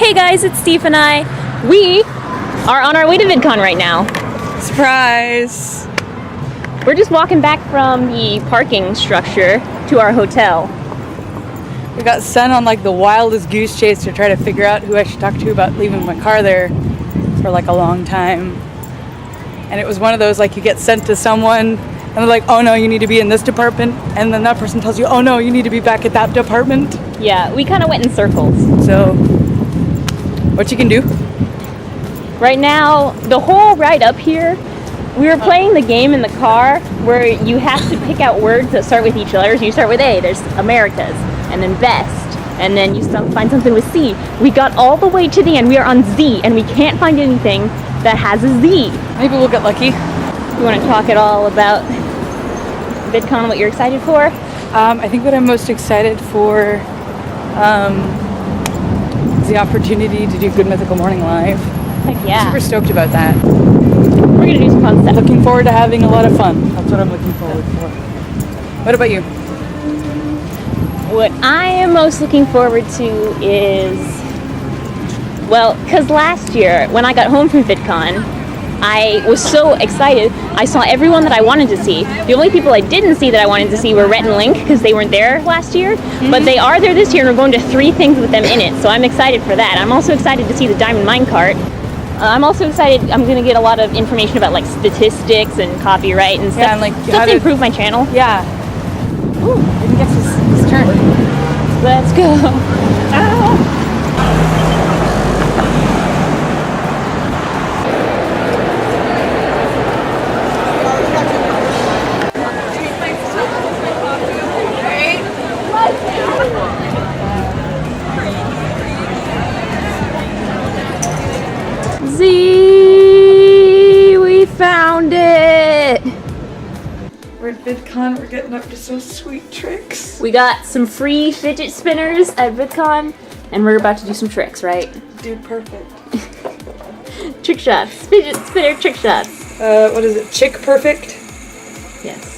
Hey guys, it's Steve and I. We are on our way to VidCon right now. Surprise! We're just walking back from the parking structure to our hotel. We got sent on like the wildest goose chase to try to figure out who I should talk to about leaving my car there for like a long time. And it was one of those like you get sent to someone and they're like, oh no, you need to be in this department. And then that person tells you, oh no, you need to be back at that department. Yeah, we kind of went in circles. So, what you can do? Right now, the whole ride up here, we were playing the game in the car where you have to pick out words that start with each letter. So you start with A, there's Americas, and then best, and then you find something with C. We got all the way to the end. We are on Z, and we can't find anything that has a Z. Maybe we'll get lucky. You want to talk at all about VidCon, what you're excited for? I think what I'm most excited for is the opportunity to do Good Mythical Morning Live. Heck yeah. Super stoked about that. We're going to do some fun stuff. Looking forward to having a lot of fun. That's what I'm looking forward for. What about you? What I am most looking forward to is, well, because last year when I got home from VidCon, I was so excited. I saw everyone that I wanted to see. The only people I didn't see that I wanted to see were Rhett and Link because they weren't there last year. But they are there this year and we're going to 3 things with them in it. So I'm excited for that. I'm also excited to see the Diamond Minecart. I'm also excited. I'm going to get a lot of information about like statistics and copyright and stuff. Yeah, and like stuff to improve my channel. Yeah. Ooh, I didn't get his turn. Let's go. Ow. Z, we found it. We're at VidCon. We're getting up to some sweet tricks. We got some free fidget spinners at VidCon, and we're about to do some tricks, right? Dude, perfect. Trick shots. Fidget spinner trick shots. What is it? Chick perfect? Yes.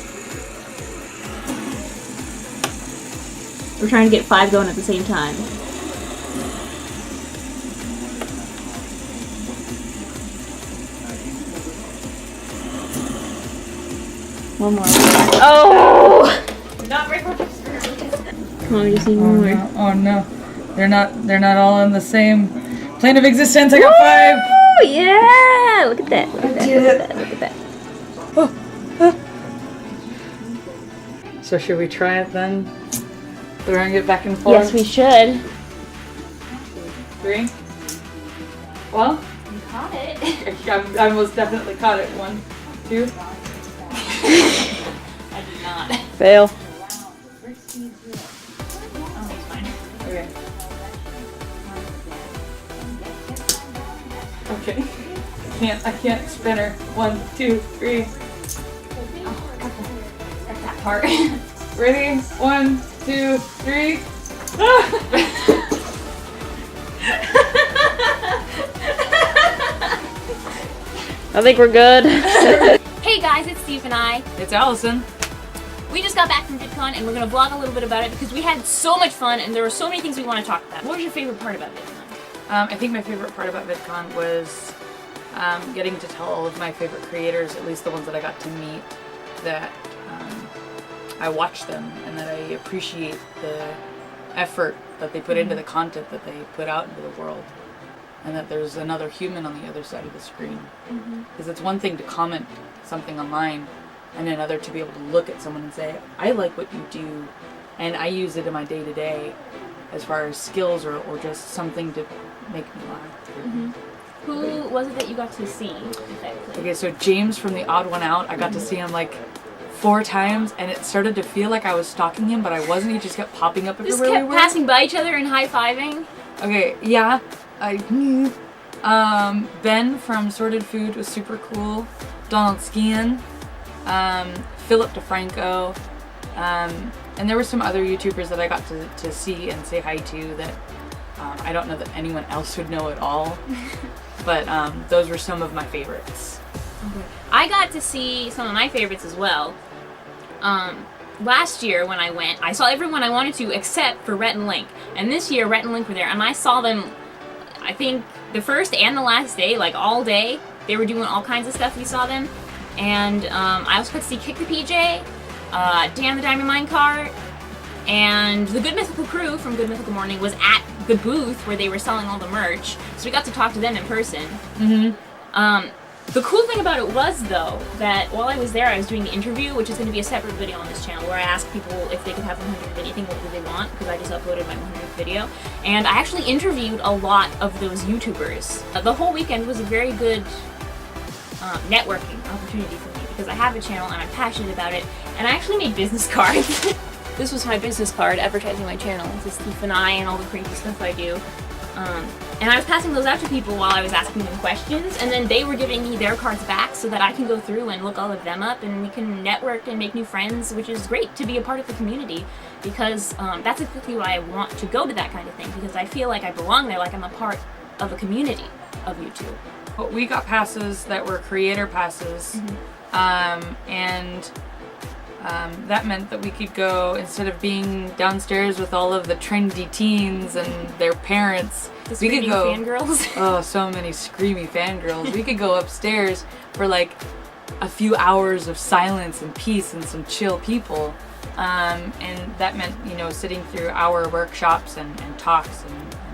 We're trying to get 5 going at the same time. One more. Oh! Not break my spinners. Come on, we just need one more. No. Oh no. They're not all in the same plane of existence. I got 5! Oh yeah! Look at that. Look at that. did Look it. at that. Look at that. Oh. So should we try it then? Do we want to get back and forth? Yes, we should. 3. Well, You caught it. I most definitely caught it. 1, 2. I did not. Fail. Oh, it's fine. Okay. Okay. I can't spin her. 1, 2, 3. Oh, got that part. Ready? 1, 2, 3. I think we're good. Hey guys, it's Steve and I. It's Allison. We just got back from VidCon and we're going to vlog a little bit about it because we had so much fun and there were so many things we want to talk about. What was your favorite part about VidCon? I think my favorite part about VidCon was getting to tell all of my favorite creators, at least the ones that I got to meet, that I watch them and that I appreciate the effort that they put into the content that they put out into the world. And that there's another human on the other side of the screen. Because it's one thing to comment something online and another to be able to look at someone and say, I like what you do and I use it in my day-to-day as far as skills or just something to make me laugh. Who was it that you got to see? Exactly? Okay, so James from The Odd One Out, I got to see him like 4 times and it started to feel like I was stalking him, but I wasn't. He just kept popping up everywhere. Just kept passing by each other and high-fiving? Okay, yeah. Ben from Sorted Food was super cool. Donald Skian, Philip DeFranco, and there were some other YouTubers that I got to see and say hi to that I don't know that anyone else would know at all, but those were some of my favorites. Okay. I got to see some of my favorites as well. Last year when I went, I saw everyone I wanted to except for Rhett and Link. And this year, Rhett and Link were there, and I saw them. I think the first and the last day, like all day, they were doing all kinds of stuff. We saw them. And I also got to see Kick the PJ, Dan the Diamond Minecart, and the Good Mythical crew from Good Mythical Morning was at the booth where they were selling all the merch. So we got to talk to them in person. Mm-hmm. The cool thing about it was, though, that while I was there, I was doing the interview, which is going to be a separate video on this channel, where I asked people if they could have 100 of anything, what would they want, because I just uploaded my 100th video. And I actually interviewed a lot of those YouTubers. The whole weekend was a very good networking opportunity for me, because I have a channel and I'm passionate about it, and I actually made business cards. This was my business card advertising my channel. This is Steve and I and all the crazy stuff I do. And I was passing those out to people while I was asking them questions, and then they were giving me their cards back so that I can go through and look all of them up, and we can network and make new friends, which is great to be a part of the community, because that's exactly why I want to go to that kind of thing, because I feel like I belong there, like I'm a part of a community of YouTube. Well, we got passes that were creator passes, and that meant that we could go, instead of being downstairs with all of the trendy teens and their parents, we could go fangirls. Oh, so many screamy fangirls. We could go upstairs for like a few hours of silence and peace and some chill people, and that meant, you know, sitting through our workshops and talks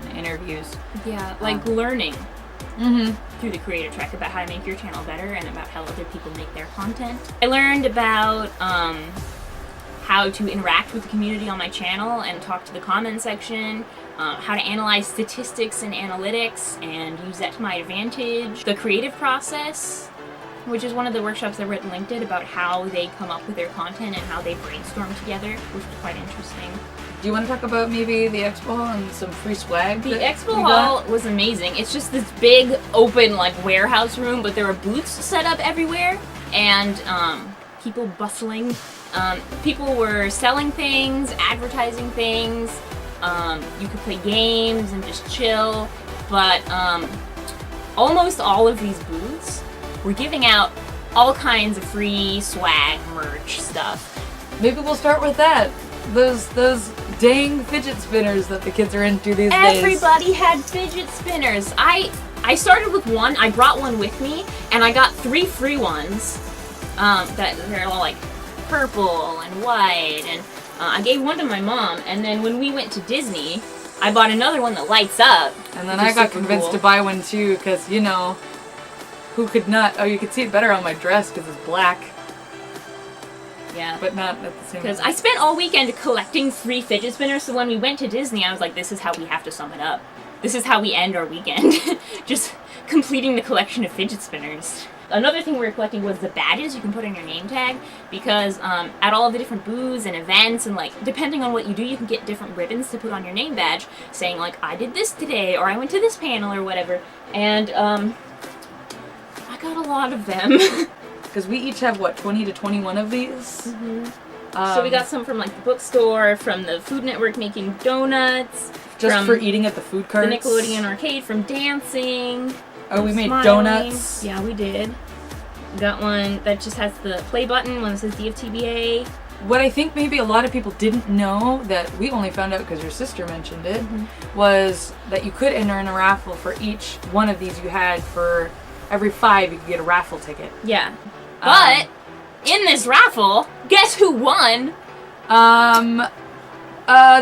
and interviews. Yeah, like learning through the creator track about how to make your channel better and about how other people make their content. I learned about how to interact with the community on my channel and talk to the comment section, how to analyze statistics and analytics and use that to my advantage. The creative process, which is one of the workshops that Rit linked it, about how they come up with their content and how they brainstorm together, which was quite interesting. Do you want to talk about maybe the expo hall and some free swag? The expo hall was amazing. It's just this big open like warehouse room, but there were booths set up everywhere and people bustling. People were selling things, advertising things. You could play games and just chill, but almost all of these booths were giving out all kinds of free swag, merch stuff. Maybe we'll start with that. Those dang fidget spinners that the kids are into these days. Everybody had fidget spinners. I started with one. I brought one with me, and I got 3 free ones. That they're all like purple and white, and I gave one to my mom. And then when we went to Disney, I bought another one that lights up. And then I got convinced to buy one too, because, you know, who could not? Oh, you could see it better on my dress because it's black. Yeah. But not at the same time. Because I spent all weekend collecting 3 fidget spinners, so when we went to Disney, I was like, this is how we have to sum it up. This is how we end our weekend. Just completing the collection of fidget spinners. Another thing we were collecting was the badges you can put on your name tag, because at all of the different booths and events, and like, depending on what you do, you can get different ribbons to put on your name badge, saying like, I did this today, or I went to this panel, or whatever. And I got a lot of them. Because we each have, what, 20 to 21 of these? So we got some from like the bookstore, from the Food Network making donuts. Just for eating at the food carts. The Nickelodeon arcade, from dancing. Oh, we made smiling. donuts. Yeah, we did. Got one that just has the play button, one that says DFTBA. What I think maybe a lot of people didn't know, that we only found out because your sister mentioned it, was that you could enter in a raffle for each one of these you had. For every 5, you could get a raffle ticket. Yeah. But in this raffle, guess who won?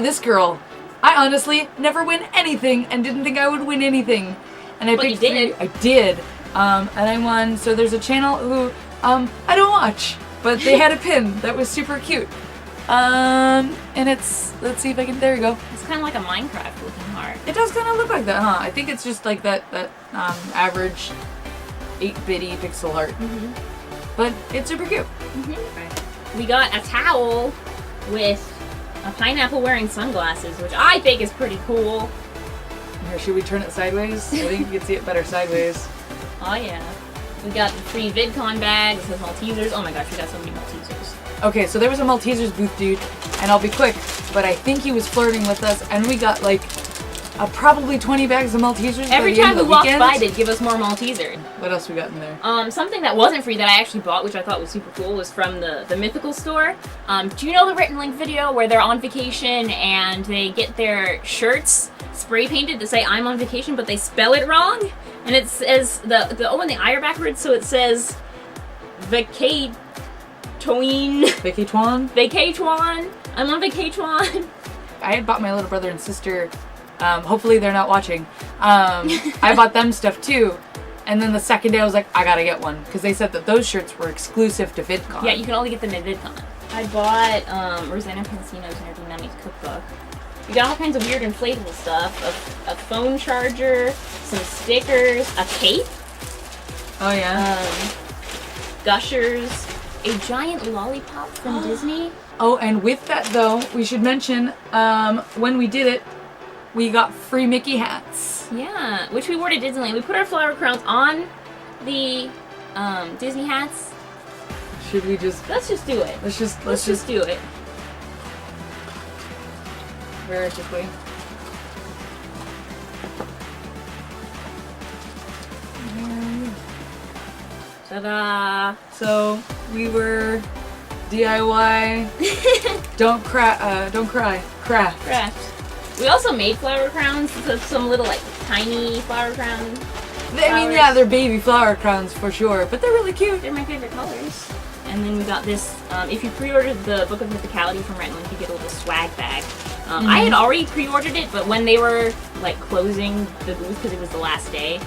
This girl. I honestly never win anything and didn't think I would win anything. And I picked 3. I did. And I won. So there's a channel who I don't watch, but they had a pin that was super cute. And it's, let's see if I can, there you go. It's kind of like a Minecraft looking heart. It does kind of look like that, huh? I think it's just like that average 8-bitty pixel art. But it's super cute. We got a towel with a pineapple wearing sunglasses, which I think is pretty cool. Here, should we turn it sideways? I think you can see it better sideways. Oh yeah. We got the free VidCon bags with Maltesers. Oh my gosh, we got so many Maltesers. Okay, so there was a Maltesers booth dude, and I'll be quick, but I think he was flirting with us, and we got like probably 20 bags of Maltesers. Every time we walked by, they'd give us more Malteser. What else we got in there? Something that wasn't free that I actually bought, which I thought was super cool, was from the Mythical store. Do you know the Written Link video where they're on vacation and they get their shirts spray painted to say I'm on vacation, but they spell it wrong? And it says the O and the I are backwards, so it says Vacatoin. Vacatwan. I'm on Vacatwan. I had bought my little brother and sister, hopefully they're not watching, I bought them stuff too, and then the second day I was like, I gotta get one, because they said that those shirts were exclusive to VidCon. Yeah, you can only get them at VidCon. I bought Rosanna Pansino's Nerdy Nummy's cookbook. We got all kinds of weird inflatable stuff, a phone charger, some stickers, a cape. Oh yeah? Gushers, a giant lollipop from Disney. Oh, and with that though, we should mention, when we did it, we got free Mickey hats. Yeah, which we wore to Disneyland. We put our flower crowns on the Disney hats. Should we just... Let's just do it. Let's just do it. Where is it, please? Ta-da! So, we were DIY, don't cry, craft. We also made flower crowns, so some little like tiny flower crowns. I mean, yeah, they're baby flower crowns for sure, but they're really cute. They're my favorite colors. And then we got this, if you pre-ordered the Book of Mythicality from Written Link, you get a little swag bag. I had already pre-ordered it, but when they were like closing the booth because it was the last day,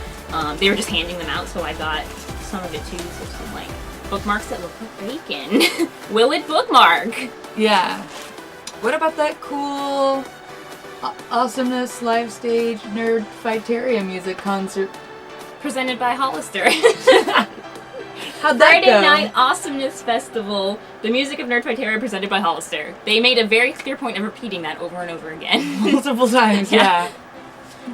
they were just handing them out, so I got some of it too, so some like bookmarks that look like bacon. Will it bookmark? Yeah. What about that cool Awesomeness Live Stage Nerd Fighteria music concert? Presented by Hollister. How'd that Friday go? Night Awesomeness Festival, the music of Nerd Fighteria presented by Hollister. They made a very clear point of repeating that over and over again. Multiple times, yeah.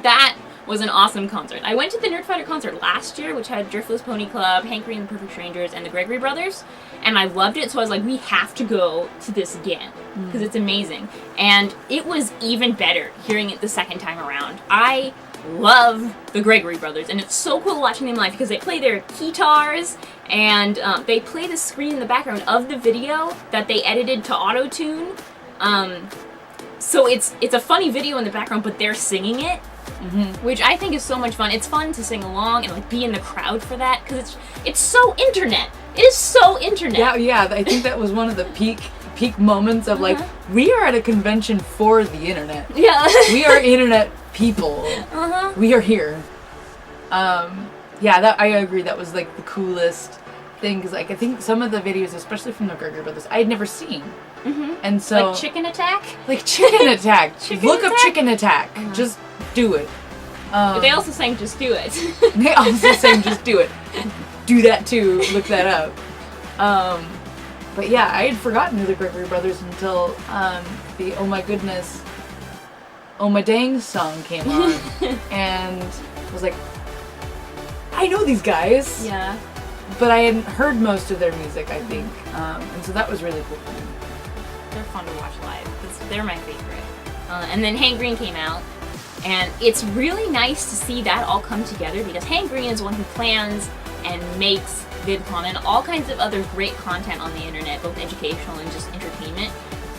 That was an awesome concert. I went to the Nerd Fighter concert last year, which had Driftless Pony Club, Hank Green and the Perfect Strangers, and the Gregory Brothers, and I loved it, so I was like, we have to go to this again, because it's amazing. And it was even better hearing it the second time around. I love the Gregory Brothers, and it's so cool watching them live, because they play their guitars, and they play the screen in the background of the video that they edited to auto-tune. So it's a funny video in the background, but they're singing it. Which I think is so much fun. It's fun to sing along and like be in the crowd for that because it's so internet. It is so internet. Yeah. I think that was one of the peak moments of like we are at a convention for the internet. Yeah. We are internet people. We are here. Yeah, that I agree. That was like the coolest thing because like I think some of the videos, especially from the Gregory Brothers, I had never seen. And so like Chicken Attack. Like Chicken Attack. Look up Attack? Chicken Attack. Just do it. But they also sang Just Do It. They also sang Just Do It. Do that too. Look that up. But yeah, I had forgotten who the Gregory Brothers until the Oh My Goodness, Oh My Dang song came on. And I was like, I know these guys. Yeah. But I hadn't heard most of their music, I think. And so that was really cool for me. They're fun to watch live. They're my favorite. And then Hank Green came out. And it's really nice to see that all come together because Hank Green is the one who plans and makes VidCon and all kinds of other great content on the internet, both educational and just entertainment.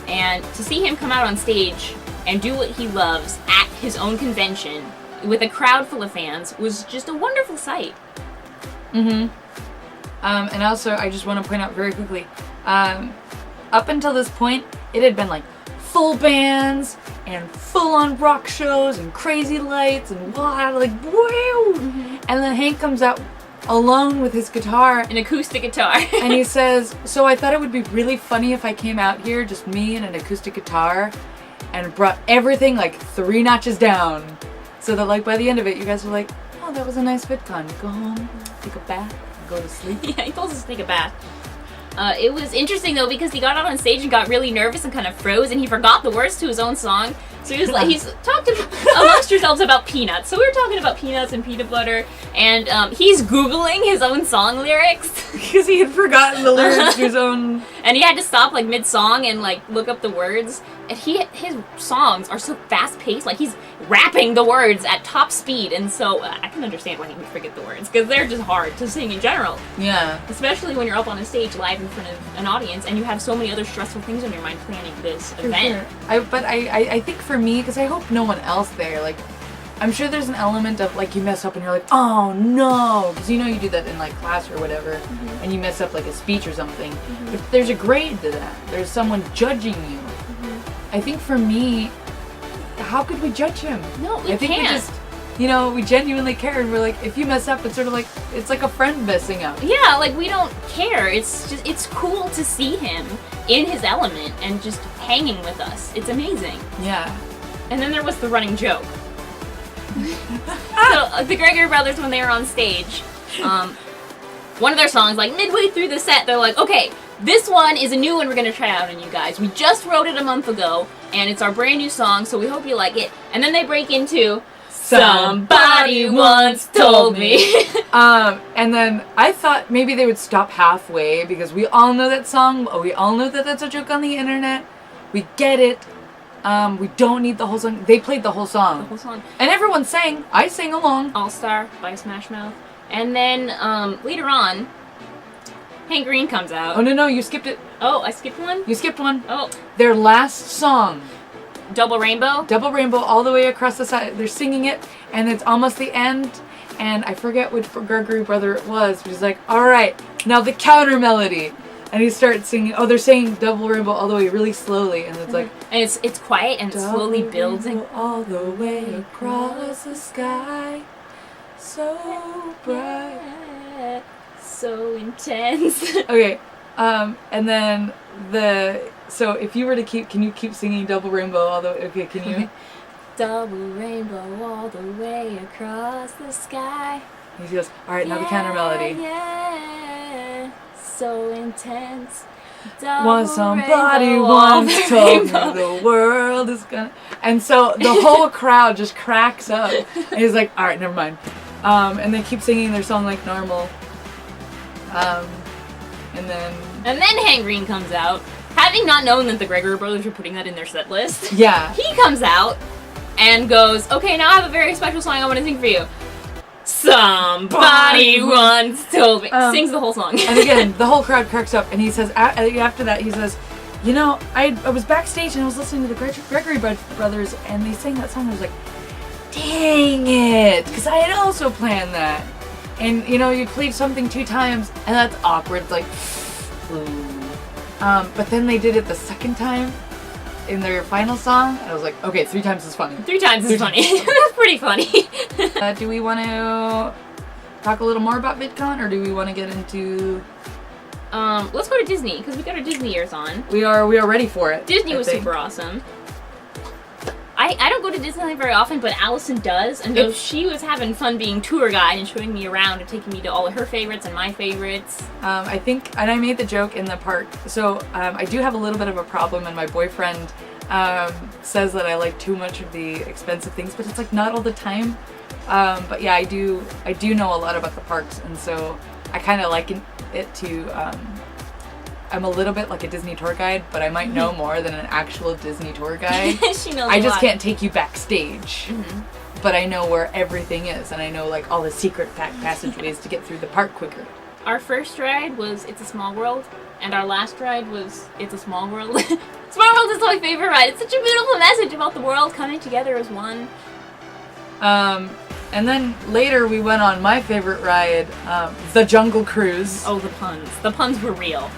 And to see him come out on stage and do what he loves at his own convention with a crowd full of fans was just a wonderful sight. And also, I just want to point out very quickly, up until this point, it had been like full bands and full-on rock shows and crazy lights and wow, like woo! And then Hank comes out alone with his guitar, An acoustic guitar. and he says, "So I thought it would be really funny if I came out here, just me and an acoustic guitar, and brought everything like 3 notches down, so that like by the end of it, you guys were like, oh, that was a nice VidCon. Go home, take a bath, go to sleep." Yeah, he told us to take a bath. It was interesting though because he got out on stage and got really nervous and kind of froze and he forgot the words to his own song. So he was like, he's talked amongst yourselves about peanuts. So we were talking about peanuts and peanut butter and he's Googling his own song lyrics. Because he had forgotten the lyrics to his own And he had to stop like mid-song and like look up the words. And his songs are so fast-paced, like he's rapping the words at top speed, and so I can understand why he would forget the words, because they're just hard to sing in general. Yeah. Especially when you're up on a stage live in front of an audience and you have so many other stressful things on your mind planning this event. Sure. But I think for me, because I hope no one else there, like, I'm sure there's an element of, like, you mess up and you're like, oh no, because you know you do that in, like, class or whatever, and you mess up, like, a speech or something, but there's a grade to that. There's someone judging you. I think for me, how could we judge him? No, we I think can't. we just, you know, we genuinely care, and we're like, if you mess up, it's sort of like, it's like a friend messing up. Yeah, like, we don't care. It's just, it's cool to see him in his element and just hanging with us. It's amazing. Yeah. And then there was the running joke. So, the Gregory Brothers, when they were on stage, one of their songs, like, midway through the set, they're like, okay, this one is a new one we're gonna try out on you guys. We just wrote it a month ago, and it's our brand new song, so we hope you like it. And then they break into Somebody Once Told Me. And then I thought maybe they would stop halfway, because we all know that song, we all know that that's a joke on the internet, we get it. We don't need the whole song. They played the whole song. The whole song. And everyone sang. I sang along. All Star by Smash Mouth. And then later on, Hank Green comes out. Oh, no, you skipped it. Oh, I skipped one? You skipped one. Oh. Their last song. Double Rainbow? Double Rainbow all the way across the side. They're singing it, and it's almost the end. And I forget which Gregory brother it was, but he's like, all right, now the counter melody. And he starts singing. Oh, they're saying Double Rainbow all the way really slowly, and it's like, and it's quiet and it's slowly building all the way across the sky, so bright, so intense. Okay, and then so if you were to can you keep singing Double Rainbow all the way? Okay, can you? Double rainbow all the way across the sky. He goes, all right, now the counter melody. Yeah. So intense. Somebody once told me the world is gonna, and so the whole crowd just cracks up, and he's like, all right, never mind, and they keep singing their song like normal, and then Hank Green comes out, having not known that the Gregory Brothers were putting that in their set list. Yeah, he comes out and goes, okay, now I have a very special song I want to sing for you. Somebody once told me. Sings the whole song. And again, the whole crowd cracks up, and he says, after that, he says, you know, I was backstage and I was listening to the Gregory Brothers, and they sang that song, and I was like, dang it, because I had also planned that. And, you know, you played something 2 times, and that's awkward. It's like, ooh. But then they did it the second time in their final song, and I was like, okay, 3 times is funny. 3 times is funny. That's pretty funny. Do we want to talk a little more about VidCon, or do we want to get into... let's go to Disney, because we got our Disney ears on. We are ready for it. Disney was super awesome. I don't go to Disneyland very often, but Allison does, and so she was having fun being tour guide and showing me around and taking me to all of her favorites and my favorites. I think, and I made the joke in the park, so I do have a little bit of a problem, and my boyfriend says that I like too much of the expensive things, but it's like not all the time. But yeah, I do know a lot about the parks, and so I kind of liken it to, I'm a little bit like a Disney tour guide, but I might know more than an actual Disney tour guide. She knows I a just lot. can't take you backstage, but I know where everything is, and I know like all the secret passageways to get through the park quicker. Our first ride was It's a Small World, and our last ride was It's a Small World. Small World is my favorite ride. It's such a beautiful message about the world coming together as one. And then later we went on my favorite ride, the Jungle Cruise. Oh, the puns. The puns were real.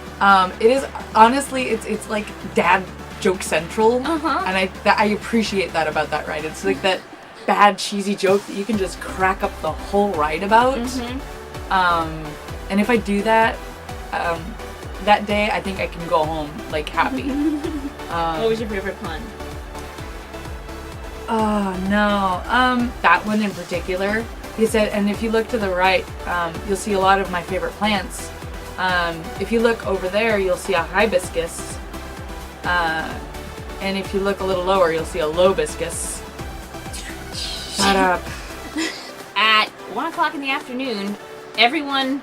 It is, honestly, it's like dad joke central, and I appreciate that about that ride. It's like that bad cheesy joke that you can just crack up the whole ride about. And if I do that, that day, I think I can go home like happy. What was your favorite pun? Oh no, that one in particular. He said, and if you look to the right, you'll see a lot of my favorite plants. If you look over there, you'll see a hibiscus. And if you look a little lower, you'll see a lobiscus. Shut up. At 1 o'clock in the afternoon, everyone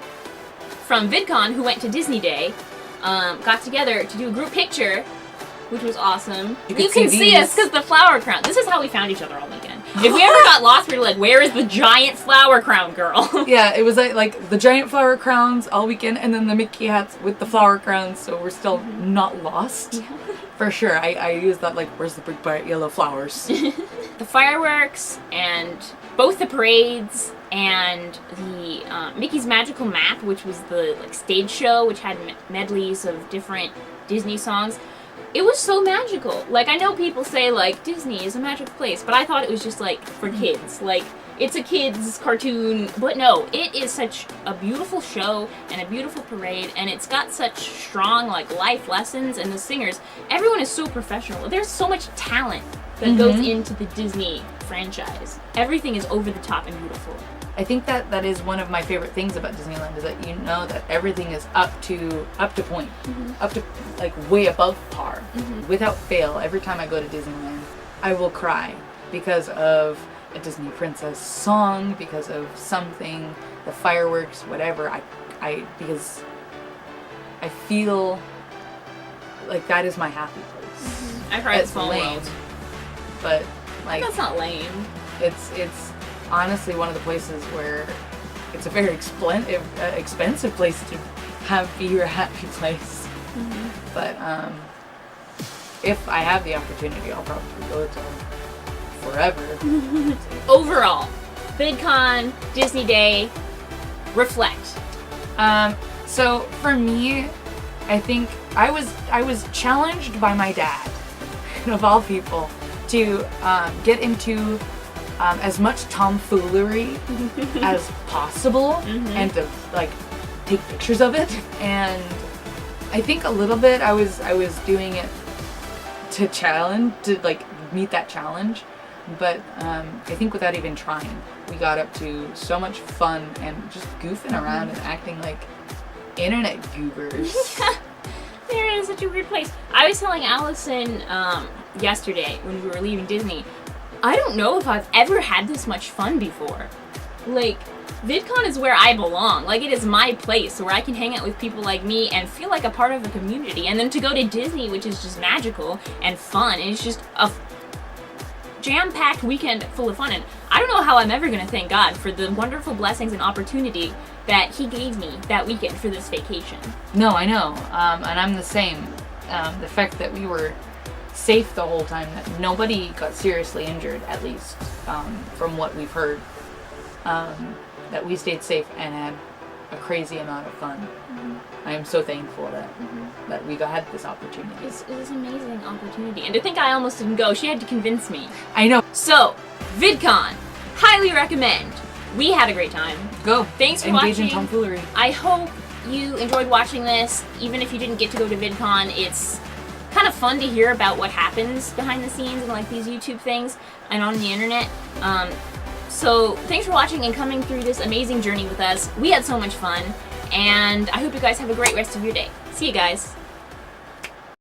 from VidCon who went to Disney Day got together to do a group picture, which was awesome. You can see us because the flower crown. This is how we found each other all weekend. If we ever got lost, we were like, where is the giant flower crown girl? Yeah, it was like the giant flower crowns all weekend, and then the Mickey hats with the flower crowns, so we're still not lost. Yeah. For sure. I use that, like, where's the big bright yellow flowers? The fireworks, and both the parades, and the Mickey's Magical Map, which was the stage show, which had medleys of different Disney songs. It was so magical. Like, I know people say, like, Disney is a magical place, but I thought it was just, like, for kids. Like, it's a kid's cartoon, but no, it is such a beautiful show and a beautiful parade, and it's got such strong, like, life lessons, and the singers, everyone is so professional. There's so much talent that goes into the Disney franchise. Everything is over the top and beautiful. I think that is one of my favorite things about Disneyland, is that you know that everything is up to point, up to, like, way above par. Without fail, every time I go to Disneyland, I will cry because of a Disney princess song, because of something, the fireworks, whatever. Because I feel like that is my happy place. I've heard It's lame, but, like, that's not lame. It's honestly one of the places where it's a very expensive place to be your happy place. But if I have the opportunity, I'll probably go to forever. Overall, VidCon, Disney Day, reflect. So for me, I think I was challenged by my dad, of all people, to get into as much tomfoolery as possible and to, like, take pictures of it. And I think a little bit I was doing it to like meet that challenge, but I think without even trying, we got up to so much fun and just goofing around and acting like internet goobers. There is such a weird place. I was telling Allison yesterday when we were leaving Disney, I don't know if I've ever had this much fun before. Like, VidCon is where I belong. Like, it is my place where I can hang out with people like me and feel like a part of a community. And then to go to Disney, which is just magical and fun, and it's just a jam-packed weekend full of fun. And I don't know how I'm ever going to thank God for the wonderful blessings and opportunity that He gave me that weekend for this vacation. No, I know. And I'm the same. The fact that we were safe the whole time, that nobody got seriously injured, at least from what we've heard, that we stayed safe and had a crazy amount of fun. I am so thankful that we had this opportunity. It was an amazing opportunity, and to think I almost didn't go, she had to convince me. I know. So, VidCon, highly recommend. We had a great time. Go. Thanks for Engage watching. in tomfoolery. I hope you enjoyed watching this, even if you didn't get to go to VidCon. It's kind of fun to hear about what happens behind the scenes and, like, these YouTube things and on the internet. So thanks for watching and coming through this amazing journey with us. We had so much fun, and I hope you guys have a great rest of your day. See you guys.